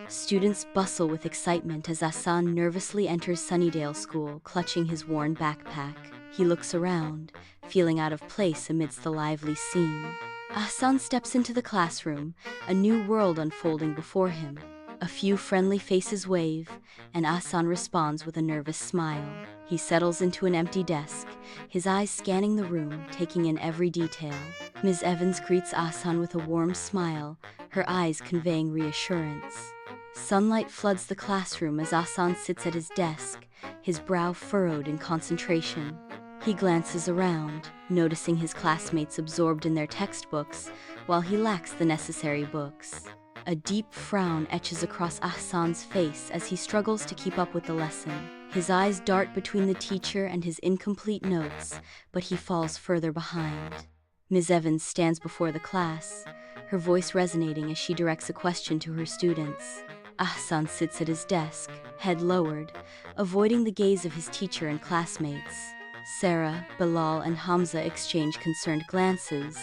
Students bustle with excitement as Ahsan nervously enters Sunnydale School, clutching his worn backpack. He looks around, feeling out of place amidst the lively scene. Ahsan steps into the classroom, a new world unfolding before him. A few friendly faces wave, and Ahsan responds with a nervous smile. He settles into an empty desk, his eyes scanning the room, taking in every detail. Ms. Evans greets Ahsan with a warm smile, her eyes conveying reassurance. Sunlight floods the classroom as Ahsan sits at his desk, his brow furrowed in concentration. He glances around, noticing his classmates absorbed in their textbooks, while he lacks the necessary books. A deep frown etches across Ahsan's face as he struggles to keep up with the lesson. His eyes dart between the teacher and his incomplete notes, but he falls further behind. Ms. Evans stands before the class, her voice resonating as she directs a question to her students. Ahsan sits at his desk, head lowered, avoiding the gaze of his teacher and classmates. Sara, Bilal, and Hamza exchange concerned glances,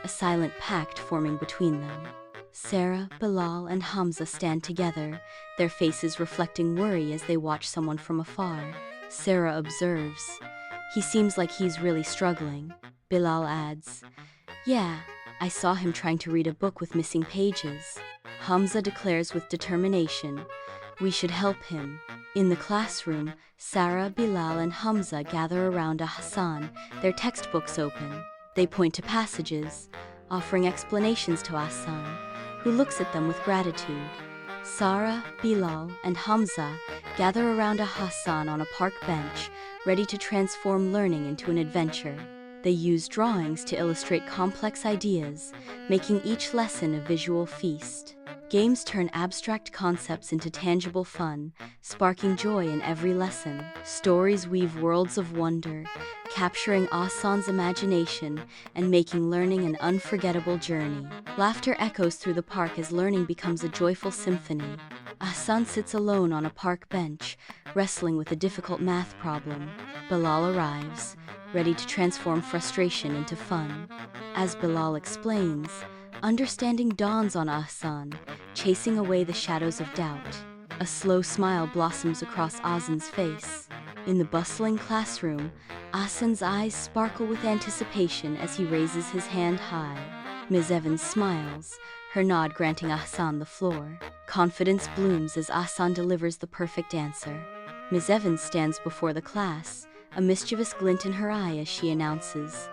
a silent pact forming between them. Sara, Bilal, and Hamza stand together, their faces reflecting worry as they watch someone from afar. Sara observes, "He seems like he's really struggling." Bilal adds, "Yeah, I saw him trying to read a book with missing pages." Hamza declares with determination, "We should help him." In the classroom, Sara, Bilal, and Hamza gather around Ahsan, their textbooks open. They point to passages, offering explanations to Ahsan, who looks at them with gratitude. Sara, Bilal, and Hamza gather around Ahsan on a park bench, ready to transform learning into an adventure. They use drawings to illustrate complex ideas, making each lesson a visual feast. Games turn abstract concepts into tangible fun, sparking joy in every lesson. Stories weave worlds of wonder, capturing Ahsan's imagination and making learning an unforgettable journey. Laughter echoes through the park as learning becomes a joyful symphony. Ahsan sits alone on a park bench, wrestling with a difficult math problem. Bilal arrives, ready to transform frustration into fun. As Bilal explains, understanding dawns on Ahsan, chasing away the shadows of doubt. A slow smile blossoms across Ahsan's face. In the bustling classroom, Ahsan's eyes sparkle with anticipation as he raises his hand high. Ms. Evans smiles, her nod granting Ahsan the floor. Confidence blooms as Ahsan delivers the perfect answer. Ms. Evans stands before the class, a mischievous glint in her eye as she announces,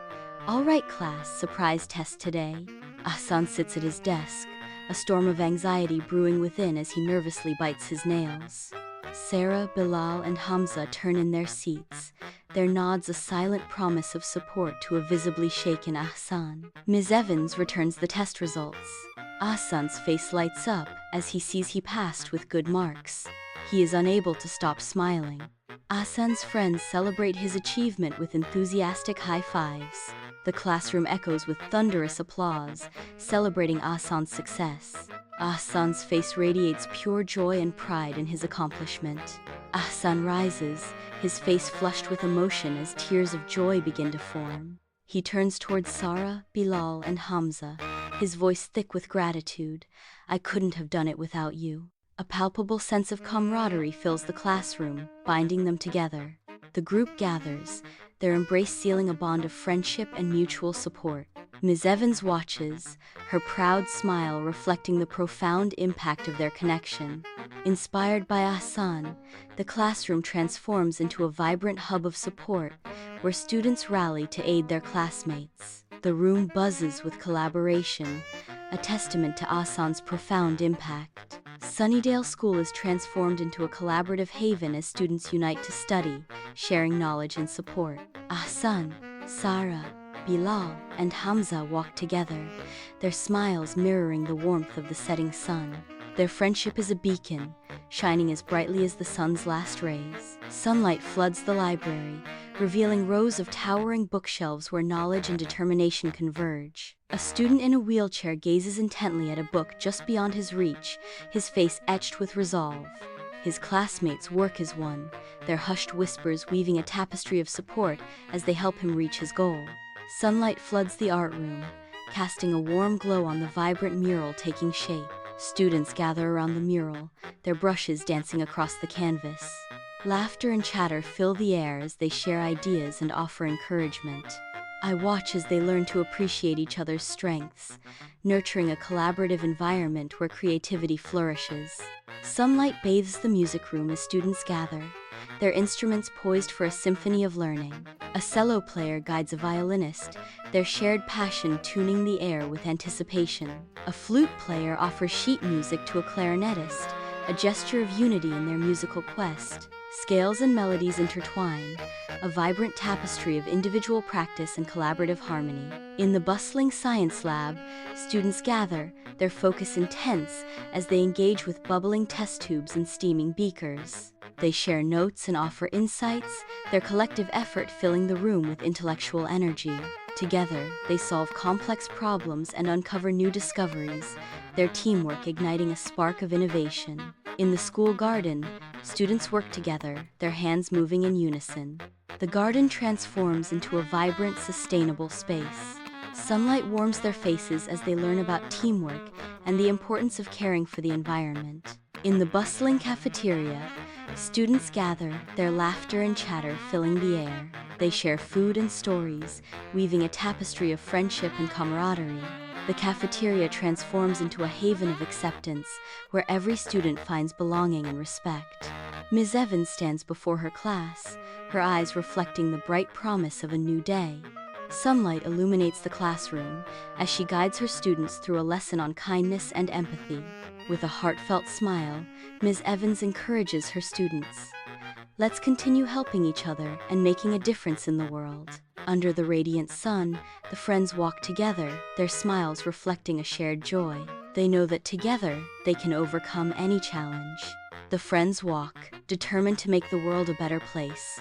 "All right, class, surprise test today." Ahsan sits at his desk, a storm of anxiety brewing within as he nervously bites his nails. Sara, Bilal, and Hamza turn in their seats, their nods a silent promise of support to a visibly shaken Ahsan. Ms. Evans returns the test results. Ahsan's face lights up as he sees he passed with good marks. He is unable to stop smiling. Ahsan's friends celebrate his achievement with enthusiastic high fives. The classroom echoes with thunderous applause, celebrating Ahsan's success. Ahsan's face radiates pure joy and pride in his accomplishment. Ahsan rises, his face flushed with emotion as tears of joy begin to form. He turns towards Sara, Bilal, and Hamza, his voice thick with gratitude. "I couldn't have done it without you." A palpable sense of camaraderie fills the classroom, binding them together. The group gathers, their embrace sealing a bond of friendship and mutual support. Ms. Evans watches, her proud smile reflecting the profound impact of their connection. Inspired by Ahsan, the classroom transforms into a vibrant hub of support, where students rally to aid their classmates. The room buzzes with collaboration, a testament to Ahsan's profound impact. Sunnydale School is transformed into a collaborative haven as students unite to study, sharing knowledge and support. Ahsan, Sara, Bilal, and Hamza walk together, their smiles mirroring the warmth of the setting sun. Their friendship is a beacon, shining as brightly as the sun's last rays. Sunlight floods the library, revealing rows of towering bookshelves where knowledge and determination converge. A student in a wheelchair gazes intently at a book just beyond his reach, his face etched with resolve. His classmates work as one, their hushed whispers weaving a tapestry of support as they help him reach his goal. Sunlight floods the art room, casting a warm glow on the vibrant mural taking shape. Students gather around the mural, their brushes dancing across the canvas. Laughter and chatter fill the air as they share ideas and offer encouragement. I watch as they learn to appreciate each other's strengths, nurturing a collaborative environment where creativity flourishes. Sunlight bathes the music room as students gather, their instruments poised for a symphony of learning. A cello player guides a violinist, their shared passion tuning the air with anticipation. A flute player offers sheet music to a clarinetist, a gesture of unity in their musical quest. Scales and melodies intertwine, a vibrant tapestry of individual practice and collaborative harmony. In the bustling science lab, students gather, their focus intense as they engage with bubbling test tubes and steaming beakers. They share notes and offer insights, their collective effort filling the room with intellectual energy. Together, they solve complex problems and uncover new discoveries, their teamwork igniting a spark of innovation. In the school garden, students work together, their hands moving in unison. The garden transforms into a vibrant, sustainable space. Sunlight warms their faces as they learn about teamwork and the importance of caring for the environment. In the bustling cafeteria, students gather, their laughter and chatter filling the air. They share food and stories, weaving a tapestry of friendship and camaraderie. The cafeteria transforms into a haven of acceptance, where every student finds belonging and respect. Ms. Evans stands before her class, her eyes reflecting the bright promise of a new day. Sunlight illuminates the classroom as she guides her students through a lesson on kindness and empathy. With a heartfelt smile, Ms. Evans encourages her students. Let's continue helping each other and making a difference in the world. Under the radiant sun, the friends walk together, their smiles reflecting a shared joy. They know that together, they can overcome any challenge. The friends walk, determined to make the world a better place.